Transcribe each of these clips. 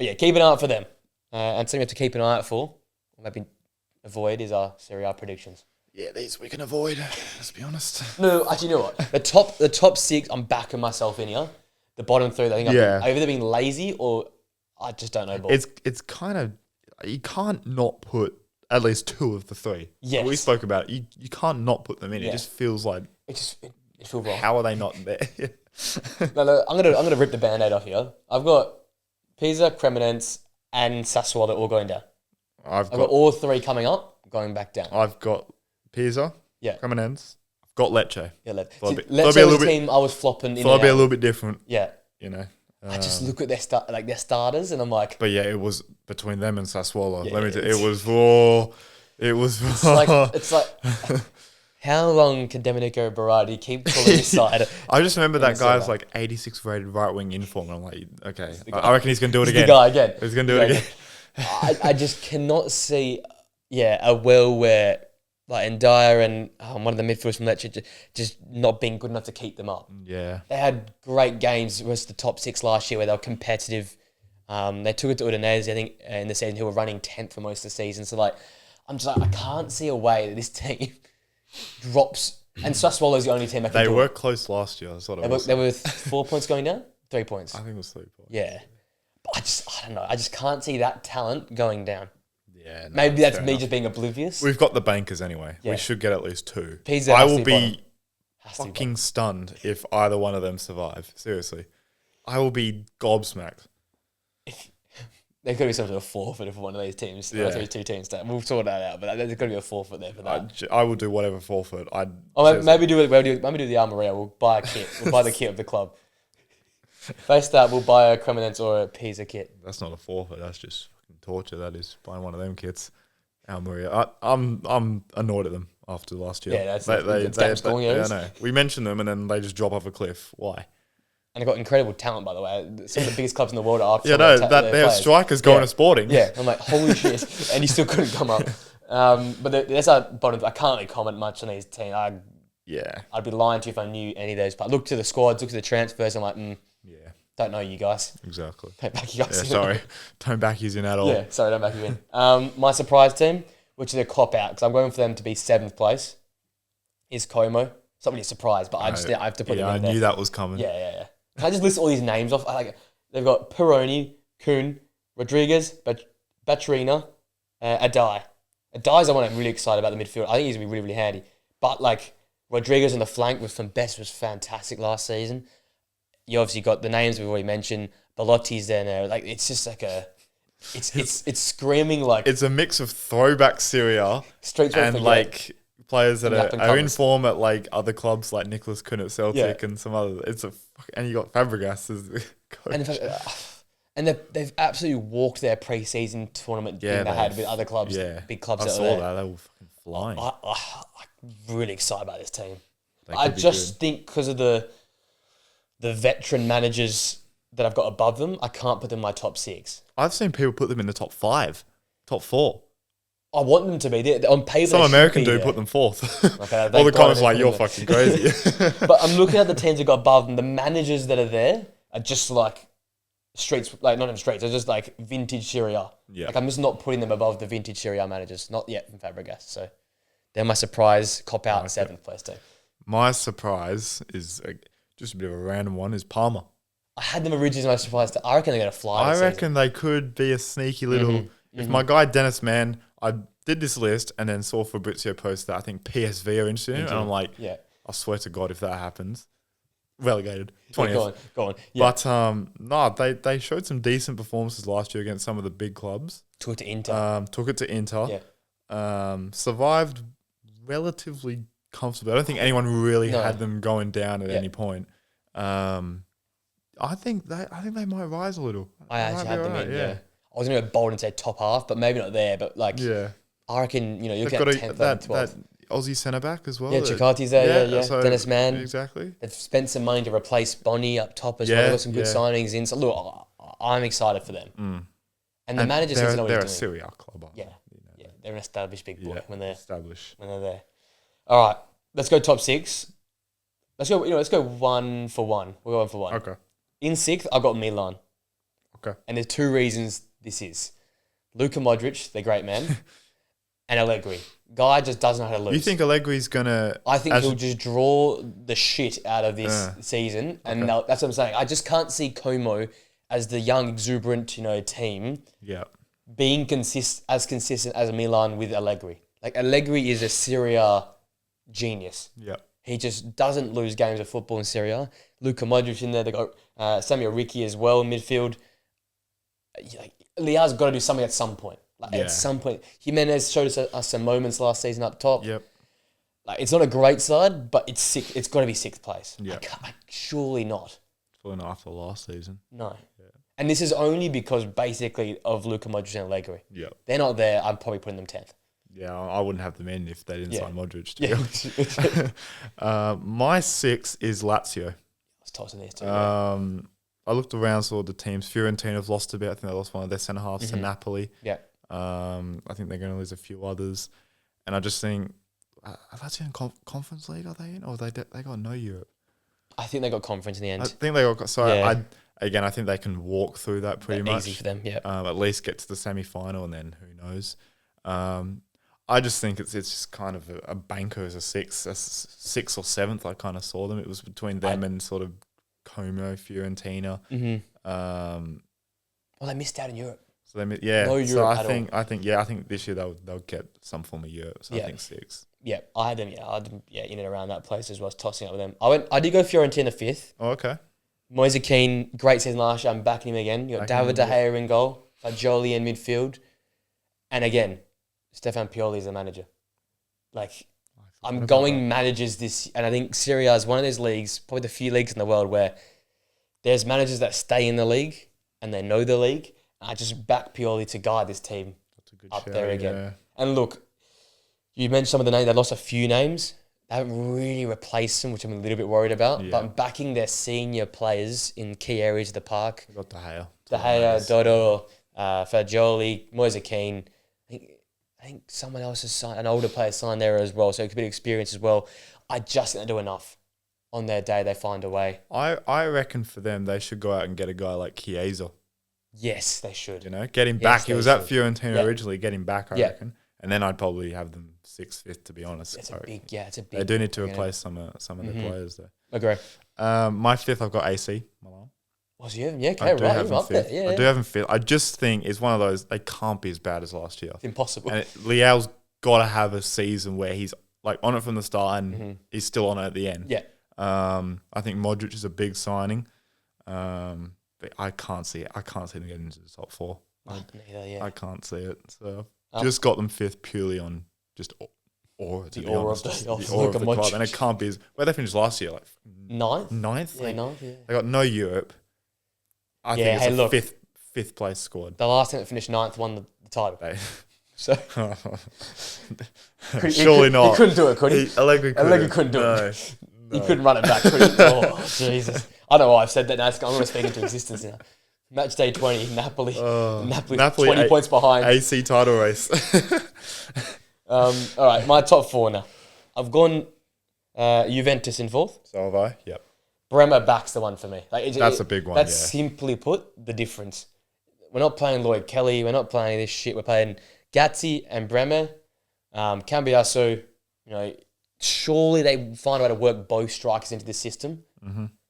But yeah, keep an eye out for them. And something we have to keep an eye out for, or maybe avoid, is our Serie A predictions. Yeah, these we can avoid. Let's be honest. No, actually, you know what? The top six, I'm backing myself in here. The bottom three, I think I've either been lazy or I just don't know ball. It's kind of, you can't not put at least two of the three. Yes. We spoke about it. You can't not put them in. Yeah. It just feels like, It feels wrong. how are they not there? No, I'm gonna rip the band-aid off here. I've got Pisa, Cremonense, and Sassuolo all going down. I've got all three coming up, going back down. I've got Pisa, Cremonense. I've got Lecce. Yeah, Lecce. Lecce was a team I was flopping in. Thought I'd be a little bit different. Yeah. You know. I just look at their starters and I'm like... But yeah, it was between them and Sassuolo. Yeah, Let me tell you, it was it's like how long can Domenico Berardi keep calling his side? I just remember that guy's like 86 rated right wing inform, and I'm like, okay, I reckon he's gonna do it He's again. The guy again. He's gonna do it again. I just cannot see, a will where like Ndaya and one of the midfielders from Lecce just not being good enough to keep them up. Yeah, they had great games versus the top six last year where they were competitive. They took it to Udinese, I think, in the season, who were running 10th for most of the season. So like, I'm just like, I can't see a way that this team drops. And Sassuolo is the only team that can do it. They were close last year. That's what it was. They were 4 points going down? 3 points. I think it was 3 points. Yeah. But I don't know. I just can't see that talent going down. Yeah. No, maybe that's me just being oblivious. We've got the bankers anyway. Yeah. We should get at least two. Pisa I will be fucking stunned if either one of them survive. Seriously. I will be gobsmacked. There could be some sort of forfeit for one of these teams. Yeah. These two teams. We'll sort that out, but there's got to be a forfeit there for that. I will do whatever forfeit. Maybe do the Armoria. We'll buy a kit. We'll buy the kit of the club. First up, we'll buy a Cremonense or a Pisa kit. That's not a forfeit. That's just fucking torture. That is buying one of them kits. Almeria. I'm annoyed at them after last year. Yeah, that's I know. We mentioned them and then they just drop off a cliff. Why? And they've got incredible talent, by the way. Some of the biggest clubs in the world are. Yeah, no, they have strikers going to Sporting. Yeah, I'm like, holy shit, and he still couldn't come up. But that's our bottom. I can't really comment much on these teams. I'd be lying to you if I knew any of those. But I look to the squads, look to the transfers. I'm like, don't know you guys. Exactly. Don't back you guys in. Sorry, don't back you in at all. Yeah, sorry, don't back you in. My surprise team, which is a cop out, because I'm going for them to be 7th place, is Como. It's not really a surprise, but I have to put them in there. I knew that was coming. Yeah. Can I just list all these names off? They've got Peroni, Kuhn, Rodriguez, Batrina, Adai. Adai's the one I'm really excited about the midfield. I think he's going to be really, really handy. But like Rodriguez on the flank with Van Best was fantastic last season. You obviously got the names we've already mentioned. Belotti's there now. Like it's just like it's screaming like it's a mix of throwback Serie A and like players that are in form at like other clubs like Nicholas Kuhn at Celtic and some other. And you got Fabregas as the coach. And they've absolutely walked their pre-season tournament they had with other clubs, big clubs. I saw that. They were fucking flying. I'm really excited about this team. I just think because of the veteran managers that I've got above them, I can't put them in my top 6. I've seen people put them in the top 5, top 4. I want them to be there. On paper, some American dude put them 4th. Okay, all the comments like, you're fucking crazy. But I'm looking at the teams that got above them. The managers that are there are just like streets, like not even streets, they're just like vintage Serie A. Yeah. Like I'm just not putting them above the vintage Serie A managers. Not yet from Fabregas. So they're my surprise cop-out 7th place team. My surprise is just a bit of a random one, is Parma. I had them originally as my surprise. I reckon they're going to fly. I reckon they could be a sneaky little... If my guy Dennis Mann, I did this list and then saw Fabrizio post that I think PSV are interested in, and I'm like, I swear to God, if that happens, relegated. 20th. Go on. Yeah. But they showed some decent performances last year against some of the big clubs. Took it to Inter. Yeah. Survived relatively comfortably. I don't think anyone really had them going down at any point. I think they might rise a little. I actually had them in. Yeah. I was going to go bold and say top half, but maybe not there. But like, I reckon you're getting 10th, 11th, 12th. That Aussie centre back as well. Yeah, Chikati's there. Yeah. So Dennis Mann. Exactly. They've spent some money to replace Bonnie up top as well. They've got some good signings in. So look, I'm excited for them. And the manager seems to know what he's doing. They're a Serie A club. They're an established big boy when they're established. When they're there. All right, let's go top 6. Let's go. Let's go 1 for 1. We'll go 1 for 1. Okay. In 6th, I've got Milan. Okay. And there's two reasons this is. Luka Modric, the great man, and Allegri. Guy just doesn't know how to lose. You think Allegri's going to... I think he'll just draw the shit out of this season. And that's what I'm saying. I just can't see Como as the young, exuberant, team being as consistent as Milan with Allegri. Like, Allegri is a Serie A genius. Yeah. He just doesn't lose games of football in Serie A. Luka Modric in there. They got Samuel Ricky as well in midfield. Leao's got to do something at some point. At some point. Jimenez showed us some moments last season up top. Yep. It's not a great side, but it's sick. It's got to be sixth place. Yep. Surely not. Probably not after last season. No. Yeah. And this is only because basically of Luka Modric and Allegri. Yeah. They're not there. I'm probably putting them 10th. Yeah, I wouldn't have them in if they didn't sign Modric. To be honest. My 6 is Lazio. I was tossing these two. I looked around, saw the teams. Fiorentina have lost a bit. I think they lost one of their centre halves to Napoli. Yeah. I think they're going to lose a few others. And I just think, are Lazio in Conference League, are they in? Or they got no Europe? I think they got conference in the end. I think they got... So I think they can walk through that pretty much. Easy for them, yeah. At least get to the semi-final and then who knows. I just think it's just kind of a banker as a 6 or 7th. I kind of saw them. It was between them and sort of Como, Fiorentina. Well, they missed out in Europe. So no Europe so I think this year they'll get some form of Europe. So I think 6. Yeah, I had them. In and around that place as well. I was tossing up with them. I did go Fiorentina 5th. Oh, okay. Moise Kean, great season last year. I'm backing him again. You got David De Gea in goal, Fagioli in midfield, and again, Stefan Pioli is the manager. I'm going managers this, and I think Serie A is one of those leagues, probably the few leagues in the world where there's managers that stay in the league and they know the league. I just back Pioli to guide this team up there again. Yeah. And look, you mentioned some of the names. They lost a few names. They haven't really replaced them, which I'm a little bit worried about. Yeah. But I'm backing their senior players in key areas of the park. They got De Gea, Dodo, Fagioli, Moise Kean. I think someone else has signed, an older player signed there as well, so it could be experience as well. I just think they do enough. On their day, they find a way. I reckon for them, they should go out and get a guy like Chiesa. Yes, they should. Get him back. He was at Fiorentina originally. Get him back, I reckon. And then I'd probably have them 6th, 5th, to be honest. It's a big. They do need to replace some of their players there. Agree. My 5th, I've got AC Milan. Was you? Yeah, okay, right. I do have them 5th. I just think it's one of those, they can't be as bad as last year. It's impossible. And Leao's got to have a season where he's on it from the start and he's still on it at the end. Yeah. I think Modric is a big signing. But I can't see it. I can't see them getting into the top 4. Neither, yeah. I can't see it. So just got them 5th purely on just aura. The aura of the club. And it can't be where they finished last year, 9th? 9th? Yeah, 9th, yeah. They got no Europe. I think it's a fifth place squad. The last team that finished 9th won the title. So surely not. He couldn't do it, could he? Allegri couldn't do it. No. He couldn't run it back, could he? Oh, Jesus. I don't know why I've said that now. I'm going to speak into existence now. Match day 20, Napoli 20 points behind. AC title race. All right, my top 4 now. I've gone Juventus in 4th. So have I, yep. Bremer backs the one for me. That's a big one, That's simply put the difference. We're not playing Lloyd Kelly. We're not playing this shit. We're playing Gazzi and Bremer. Cambiasso, surely they find a way to work both strikers into the system.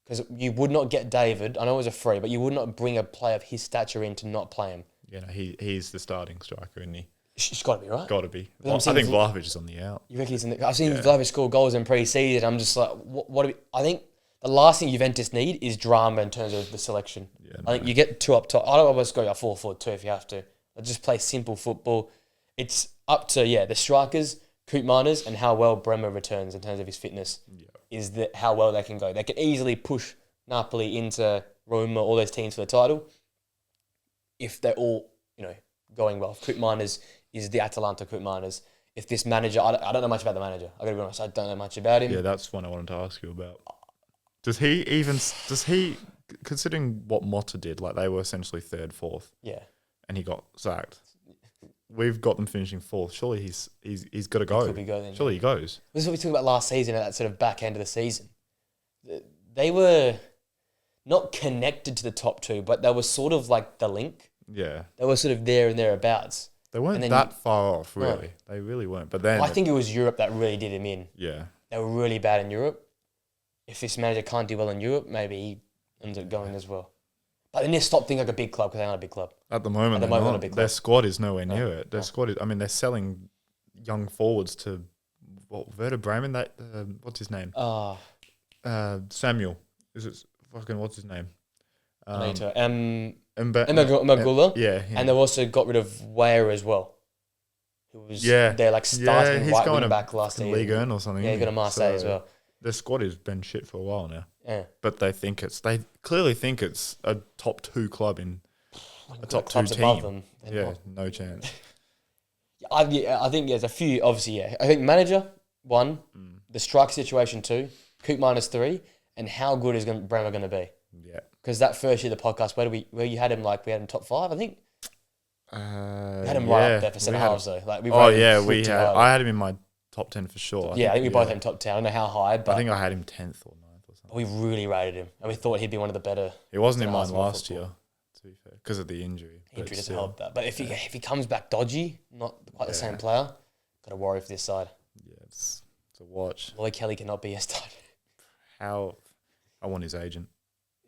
Because you would not get David. I know it was a free, but you would not bring a player of his stature in to not play him. Yeah, no, he's the starting striker, isn't he? It's got to be, right? Got to be. I think Vlahovic is on the out. You reckon he's in the... I've seen Vlahovic score goals in pre-season. I'm just like, what I think the last thing Juventus need is drama in terms of the selection. Yeah, I think you get 2 up top. I don't always go 4-4-2 if you have to. Just play simple football. It's up to, the strikers, Koopmeiners, and how well Bremer returns in terms of his fitness. Yeah. Is that how well they can go. They can easily push Napoli into Roma, all those teams for the title, if they're all, going well. If Koopmeiners is the Atalanta Koopmeiners. If this manager, I don't know much about the manager. I gotta be honest, I don't know much about him. Yeah, that's one I wanted to ask you about. Does he, considering what Motta did, they were essentially 3rd, 4th. Yeah. And he got sacked. We've got them finishing 4th. Surely he's got to go. Could be going. Surely he goes. This is what we talked about last season at that sort of back end of the season. They were not connected to the top two, but they were sort of like the link. Yeah. They were sort of there and thereabouts. They weren't that far off, really. No. They really weren't. But then I think it was Europe that really did him in. Yeah. They were really bad in Europe. If this manager can't do well in Europe, maybe he ends up going as well. But then they stop thinking like a big club because they're not a big club. At the moment, they're not a big club. Their squad is nowhere near it. Their squad is, I mean, they're selling young forwards to Werder Bremen. That what's his name? Samuel. Is it fucking what's his name? Magula. Yeah. And they've also got rid of Weyer as well. Who was they're like starting right wing back last year. Ligue 1 or something. Yeah, he's got a Marseille as well. Their squad has been shit for a while now. Yeah. But they clearly think it's a top 2 club in a top 2 team. Above them, yeah, no chance. I think there's a few, obviously, yeah. I think manager, 1, the strike situation 2, Coop -3, and how good is Bremer going to be? Yeah. Because that first year of the podcast, where you had him, like, we had him top 5, I think? We had him right up there for centre halves, though. Like, I had him in my top 10 for sure. I think we both had him top 10. I don't know how high, but I think I had him 10th or 9th or something. We really rated him, and we thought he'd be one of the better. He wasn't in mine last year, to be fair, because of the injury. Injury doesn't help that. But if he comes back dodgy, not quite the same player, got to worry for this side. Yeah, it's a watch. Lloyd Kelly cannot be a stud. I want his agent.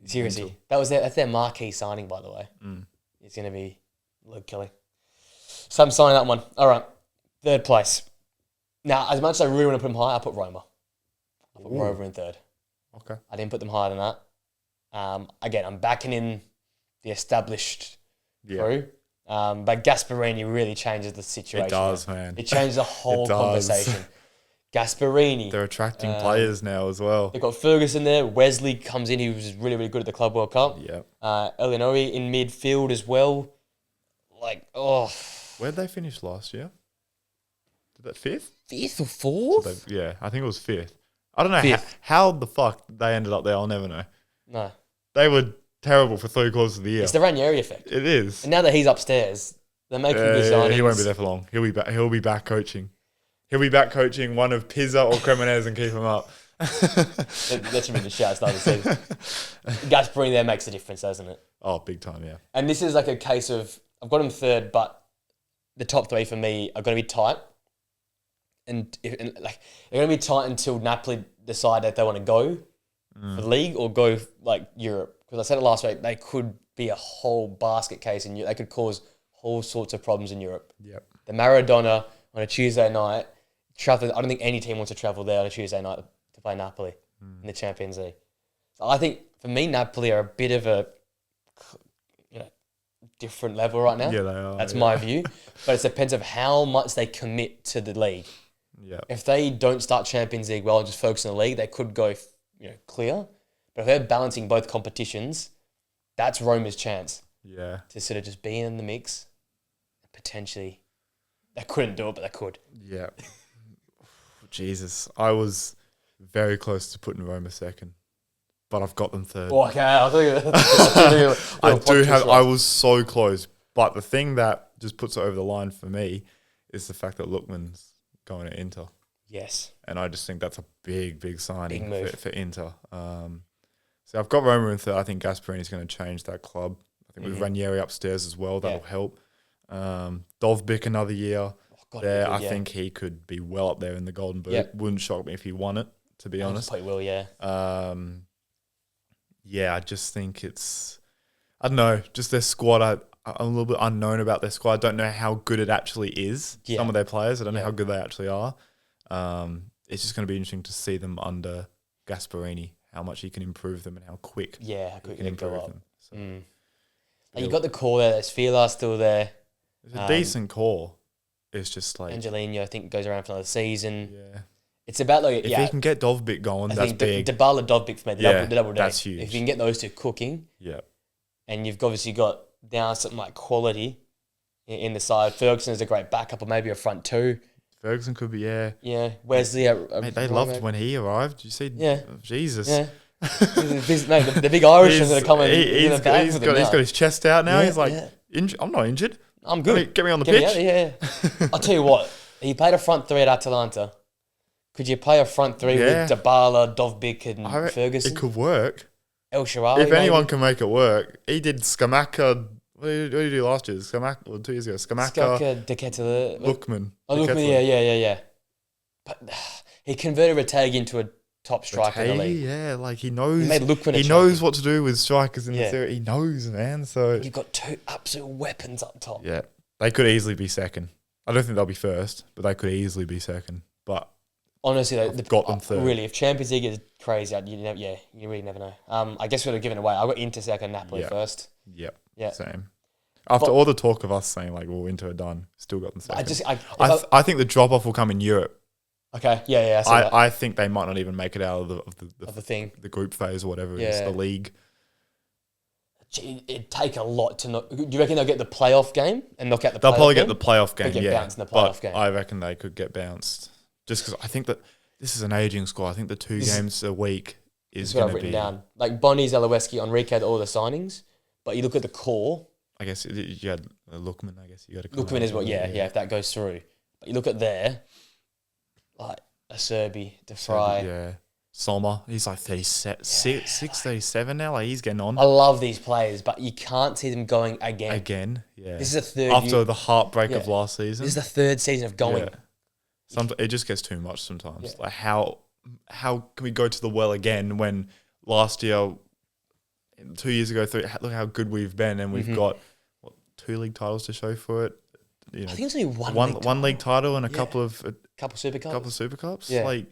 Seriously, that's their marquee signing, by the way. It's going to be Lloyd Kelly. So I'm signing that one. All right, 3rd place. Now, as much as I really want to put them high, I put Roma. I put Roma in 3rd. Okay. I didn't put them higher than that. Again, I'm backing in the established crew. But Gasperini really changes the situation. It does, man. It changes the whole conversation. Gasperini. They're attracting players now as well. They've got Ferguson there. Wesley comes in. He was really, really good at the Club World Cup. Yeah. Elinori in midfield as well. Where'd they finish last year? Did that 5th? 5th or 4th? So I think it was 5th. I don't know how the fuck they ended up there. I'll never know. No. They were terrible for 3 quarters of the year. It's the Ranieri effect. It is. And now that he's upstairs, they're making good signings. He won't be there for long. He'll be back coaching. He'll be back coaching one of Pizza or Cremonese and keep him up. That's really the shout start of the season. Gasperini there makes a difference, doesn't it? Oh, big time, yeah. And this is like a case of, I've got him 3rd, but the top 3 for me are going to be tight. And they're going to be tight until Napoli decide that they want to go for the league or go like Europe. Because I said it last week, they could be a whole basket case in Europe. They could cause all sorts of problems in Europe. Yep. The Maradona on a Tuesday night, I don't think any team wants to travel there on a Tuesday night to play Napoli in the Champions League. So I think for me, Napoli are a bit of a different level right now. Yeah, they are. That's my view. But it depends of how much they commit to the league. Yeah. If they don't start Champions League well and just focus on the league, they could go clear. But if they're balancing both competitions, that's Roma's chance. Yeah. To sort of just be in the mix. Potentially. They couldn't do it, but they could. Yeah. Jesus. I was very close to putting Roma 2nd. But I've got them 3rd. Oh, okay. I was so close. But the thing that just puts it over the line for me is the fact that Lookman's going to Inter. Yes. And I just think that's a big signing for Inter. So I've got Roma in 3rd. I think Gasperini's going to change that club. I think with Ranieri upstairs as well, that'll help. Dovbyk another year. I think he could be well up there in the Golden Boot. Yep. Wouldn't shock me if he won it, to be honest. He will, yeah. I just think it's... I don't know, just their squad, I'm a little bit unknown about their squad. I don't know how good it actually is, some of their players. I don't know how good they actually are. It's just going to be interesting to see them under Gasperini, how much he can improve them and how quick he can improve them. So, and you got the core there. There's Fila still there. It's a decent core. It's just like... Angelino, I think, goes around for another season. Yeah. It's about if he can get Dovbyk going, that's big. Dybala, Dovbyk for me, the double day. That's huge. If you can get those two cooking, and you've obviously got down something like quality in the side. Ferguson is a great backup, or maybe a front 2. Ferguson could be, Yeah, Wesley. Mate, they loved when he arrived. Did you see? Yeah. Jesus. Yeah. the big Irishman that are coming in the back he's got his chest out now. He's like, I'm not injured. I'm good. Get me on the pitch. I'll tell you what. He played a front 3 at Atalanta. Could you play a front 3 with Dybala, Dovbyk and Ferguson? It could work. El Shaarawy. If anyone can make it work, he did Skamaka. What did he do last year? Skamaka, 2 years ago. Skamaka, De Ketelaere. Lookman. Oh, Lookman, yeah. But he converted Rateg into a top striker in the league. Yeah, like he knows. He made Lookman He knows what to do with strikers in the Serie. He knows, man. So you've got two absolute weapons up top. Yeah, they could easily be second. I don't think they'll be first, but they could easily be second. But honestly, they've got them third. Really, if Champions League is crazy, you really never know. I guess we'd have given away. I got Inter second, Napoli first. Yep. Yeah. Same. After all the talk of us saying like, well, Inter are done, still got them second. I think the drop off will come in Europe. Okay. Yeah. I think they might not even make it out of the thing, the group phase or whatever it is, the league. It'd take a lot to knock. Do you reckon they'll get the playoff game and knock out the? They'll probably get the playoff game. Get bounced in the playoff game. I reckon they could get bounced just because I think that this is an aging squad. I think the 2 games a week is going to be down. Like Bonnie, Zalewski, Enrique had all the signings, but you look at the core. I guess you had Lookman. I guess you got to. Lookman is what, if that goes through. But you look at there, like Acerbi, De Vrij. Yeah. Sommer, he's like 37, 37 now. Like he's getting on. I love these players, but you can't see them going again. Yeah. This is a third after the heartbreak of last season. This is the third season of going. Yeah. It just gets too much sometimes. Yeah. Like how can we go to the well again when last year, 2 years ago, look how good we've been, and we've got 2 league titles to show for it. You know, I think it's only one league title and a couple of Super Cups. Couple of Super Cups. Yeah. Like,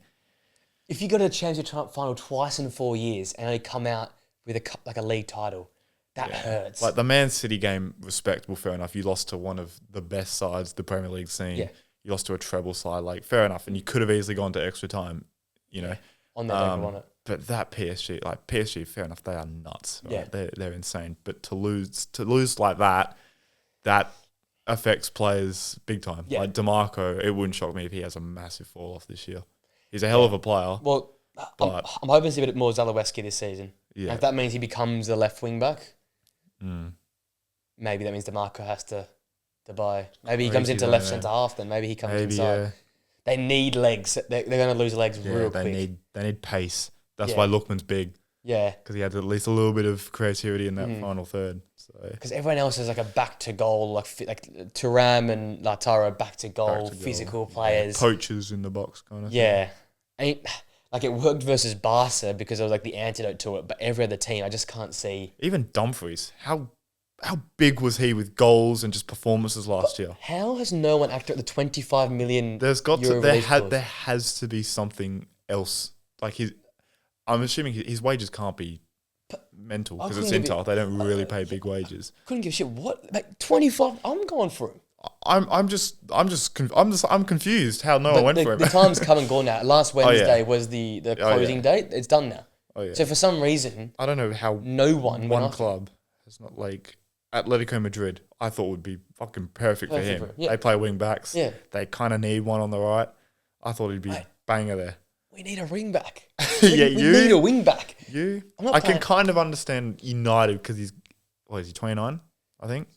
if you go to the Champions League final twice in 4 years and only come out with a league title, that hurts. Like the Man City game, respectable, fair enough. You lost to one of the best sides the Premier League seen. Yeah. You lost to a treble side, like fair enough, and you could have easily gone to extra time. You know, on that day, won it. But that PSG, fair enough, they are nuts. Right? Yeah, they're insane. But to lose like that affects players big time. Yeah. Like DeMarco, it wouldn't shock me if he has a massive fall off this year. He's a hell of a player. Well, I'm hoping to see a bit more Zalewski this season. Yeah. And if that means he becomes the left wing back, maybe that means DeMarco has to buy. Maybe he comes into left centre half. Then maybe he comes inside. Yeah. They need legs. They're going to lose legs real quick. They need pace. That's why Lookman's big. Yeah, because he had at least a little bit of creativity in that final third. Because everyone else is like a back to goal, like Thuram and Lautaro back to goal, physical players, poachers in the box kind of. Yeah, and it worked versus Barca because it was like the antidote to it. But every other team, I just can't see. Even Dumfries, how big was he with goals and just performances last year? How has no one acted at the 25 million? There has to be something else. Like I'm assuming his wages can't be mental because it's Inter. They don't really pay big wages. Couldn't give a shit. What, like 25? I'm going for him. I'm confused how no one went for him. The time's come and gone now. Last Wednesday was the closing date. It's done now. Oh, yeah. So for some reason, I don't know how one club has not like Atletico Madrid. I thought would be fucking perfect for him. Yeah. They play wing backs. Yeah. They kind of need one on the right. I thought he'd be banger there. We need a wing back. We need a wing back. I can kind of understand United because is he 29? I think.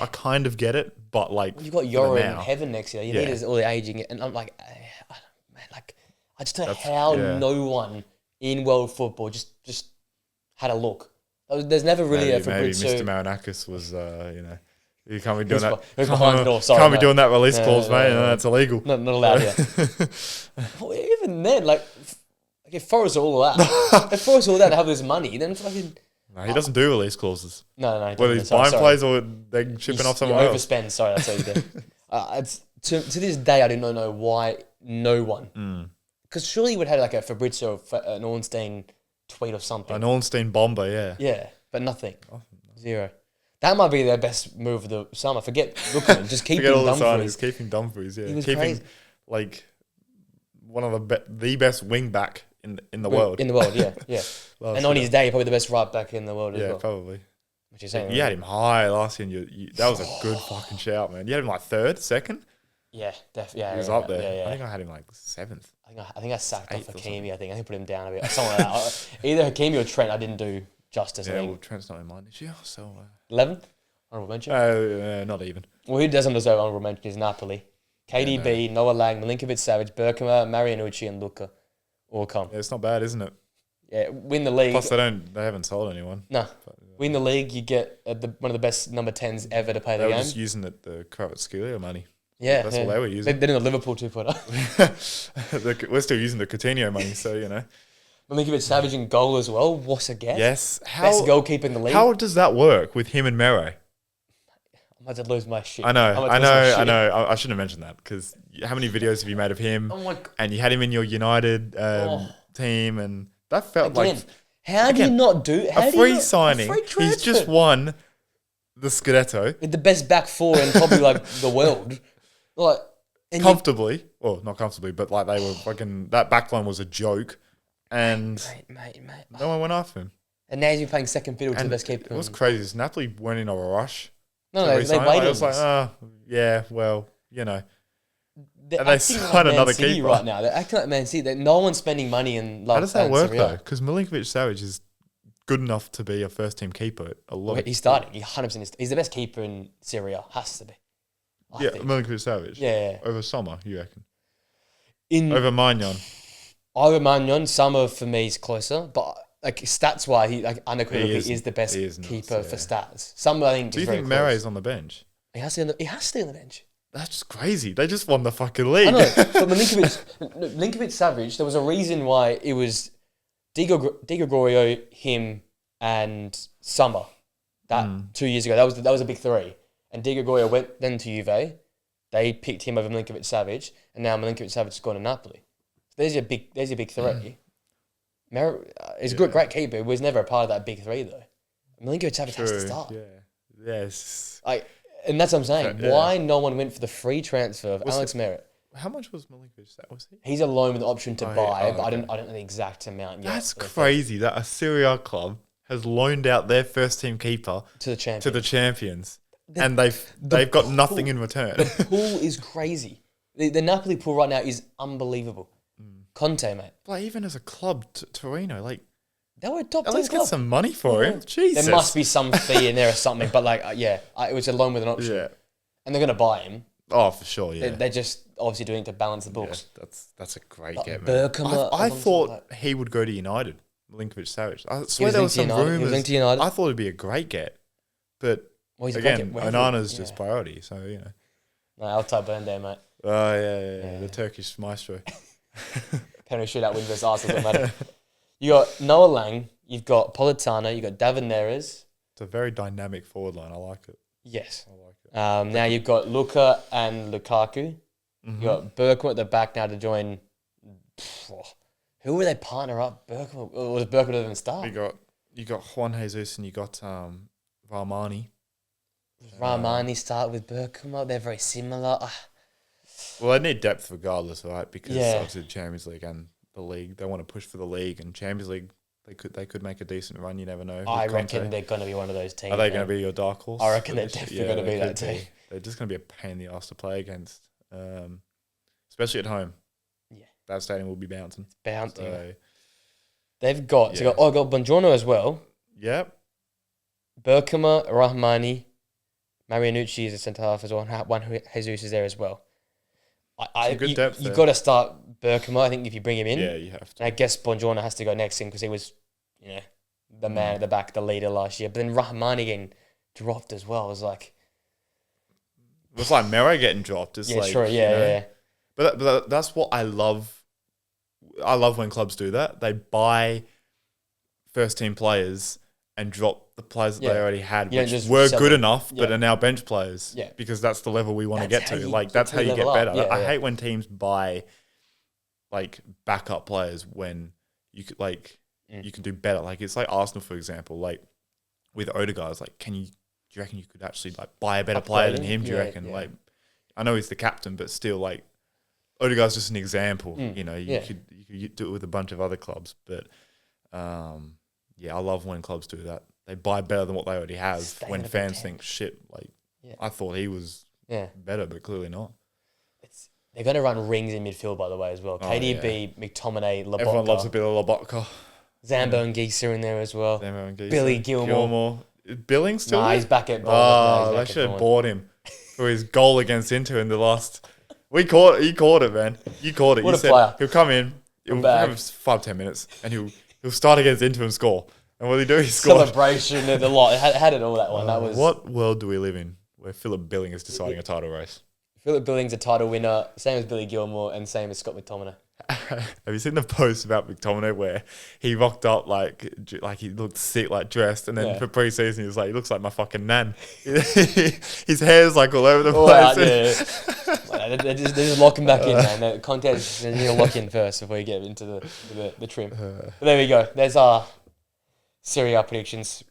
I kind of get it, but like you've got Euro in heaven next year. You need all the aging, and I'm like, man, like I just don't know how no one in world football just had a look. There's never really a Fabrizio. Maybe Mr. Marinakis was, you can't be doing that. Behind the door. Sorry, can't be doing that release clause, mate. That's illegal. Not allowed yet. Well, even then, like, if Forrest are all that, if Forrest are all that to have this money, then fucking. No, he doesn't do release clauses. No. Whether he's buying plays or they're shipping off somewhere else. Overspend. Sorry, that's what you do. To this day, I do not know why no one. Because surely you would have like a Fabrizio, an Ornstein tweet or something. An Ornstein bomber, yeah. Yeah, but nothing. Zero. That might be their best move of the summer. Forget Lookman. Just keeping Dumfries. Keeping Dumfries, yeah. He was keeping crazy. Like one of the best wing back in the world. In the world, yeah. And on his day, probably the best right back in the world as well. Yeah, probably. Which is saying, you had him high last year. And that was a good fucking shout, man. You had him like third, second. Yeah, definitely. Yeah, he was up there. Yeah. I think I had him like seventh. I think I sacked off Hakimi. I think I put him down a bit. Something like that. Either Hakimi or Trent. I didn't do justice. Yeah, well, Trent's not in mine this year. So 11th honorable mention. Not even. Well, who doesn't deserve honorable mention is Napoli. KDB, Noah Lang, Milinkovic-Savic, Berkema, Marianucci, and Luka all come. Yeah, it's not bad, isn't it? Yeah, win the league. Plus, they haven't sold anyone. No. Win the league, you get one of the best number 10s ever to play the game. They were just using the Kvaratskhelia money. Yeah. That's what they were using. They're doing the Liverpool 2-footer. We're still using the Coutinho money, so, you know. Milinkovic-Savic in goal as well. What a guess. Yes. Best goalkeeper in the league. How does that work with him and Mere? I'm about to lose my shit. I know. I shouldn't have mentioned that because how many videos have you made of him? Oh my God. And you had him in your United team, and that felt like how do you not do a free signing? He's just won the Scudetto with the best back four in probably like the world, like comfortably. Well, not comfortably, but like they were fucking. That backline was a joke, and mate. no one went after him. And now he's playing second fiddle to the best keeper. It was crazy. Napoli weren't in a rush. No, they waited. I was like, yeah, well, you know. And they signed another keeper right now. They're acting like Man City. That no one's spending money in love. How does that work though? Because Milinkovic-Savic is good enough to be a first-team keeper. He's starting. He 100%. He's the best keeper in Serie A. Has to be. I think. Milinkovic-Savic. Yeah. Over Sommer, you reckon? Over Magnon. Over Magnon, Sommer for me is closer, but like stats wise, he like unequivocally is the best keeper for stats. Sommer, I think. Do you think Mere's on the bench? He has to stay on the bench. That's just crazy. They just won the fucking league. I know, but Milinkovic-Savic, there was a reason why it was Di Gregorio, him, and Sommer. That 2 years ago, that was a big three. And Di Gregorio went then to Juve. They picked him over Milinkovic-Savic, and now Milinkovic-Savic has gone to Napoli. There's your big three. He's a great keeper. He was never a part of that big three though. Milinkovic-Savic has to start. Yeah. Yes. And that's what I'm saying. Why no one went for the free transfer of Alex Merritt? How much was Milinkovic-Savic? Was he? He's a loan with the option to buy, but I don't know the exact amount yet. That's crazy that a Serie A club has loaned out their first team keeper to the champions. And they've got nothing in return. The pool is crazy. The Napoli pool right now is unbelievable. Conte, mate. Like even as a club, Torino, like they were a top 10 at least club. Get some money for him. Jesus, there must be some fee in there or something. But like, it was a loan with an option. Yeah, and they're gonna buy him. Oh, for sure. Yeah, they're just obviously doing it to balance the books. Yeah, that's a great get, man. I thought he would go to United. Milinkovic-Savic. I swear there was some rumours. I thought it'd be a great get, but again, Onana's just priority. So you know. No, Altay Burnday, mate. Oh yeah. The Turkish maestro. Penalty shootout win versus Arsenal, doesn't matter. You got Noah Lang, you've got Politano, you've got David Neres. It's a very dynamic forward line. I like it. Yes. I like it. Now you've got Luka and Lukaku. You've got Bergkamp at the back now to join. Who were they partner up? Bergkamp, or was Bergkamp even start? You got Juan Jesus and you got Rahmani. Rahmani start with Bergkamp. They're very similar. Well, they need depth regardless, right? Because obviously the Champions League and the league, they want to push for the league and Champions League. They could make a decent run. You never know. I reckon they're going to be one of those teams. Are they going to be your dark horse? I reckon they're definitely going to be that team. They're just going to be a pain in the ass to play against, especially at home. Yeah, that stadium will be bouncing. It's bouncing. So, they've got got Buongiorno as well. Yep. Bergkamp, Rahmani, Marianucci is a centre half as well. Juan Jesus is there as well. Good depth. You've got to start Bergkamp, I think, if you bring him in. Yeah, you have to. And I guess Buongiorno has to go next in because he was, the man at the back, the leader last year. But then Rahmani getting dropped as well. It was like Mere getting dropped. It's yeah. But that's what I love. I love when clubs do that. They buy first team players and drop the players that they already had, which were good enough, but are now bench players. Yeah. Because that's the level we want to get to. That's how you get better. I hate when teams buy backup players when you could you can do better. Like it's like Arsenal, for example. Like with Odegaard, it's like, do you reckon you could actually buy a better player than him? Do you reckon? Yeah. I know he's the captain, but still, Odegaard's just an example. You could do it with a bunch of other clubs, but I love when clubs do that. They buy better than what they already have. When fans think, shit, I thought he was better, but clearly not. They're going to run rings in midfield, by the way, as well. KDB, McTominay, Lobotka. Everyone loves a bit of Lobotka. Zambo and Geese are in there as well. Billy Gilmore. Billings still there? He's back at Bournemouth. They should have bought him for his goal against Inter in the last... He caught it, man. You caught it. What you a player. He'll come in, he'll have 5-10 minutes, and He'll start against Inter and score. And what did he do? He scored. Celebration, the lot. It had it all, that one. That was... What world do we live in where Philip Billing is deciding a title race? Philip Billing's a title winner, same as Billy Gilmore and same as Scott McTominay. Have you seen the post about McTominay where he rocked up like he looked sick, like dressed, and then for pre-season he was like, he looks like my fucking nan. His hair's like all over the place. They're just locking back in, man. The contest, you need to lock in first before you get into the trim. But there we go. There's our Serie A predictions.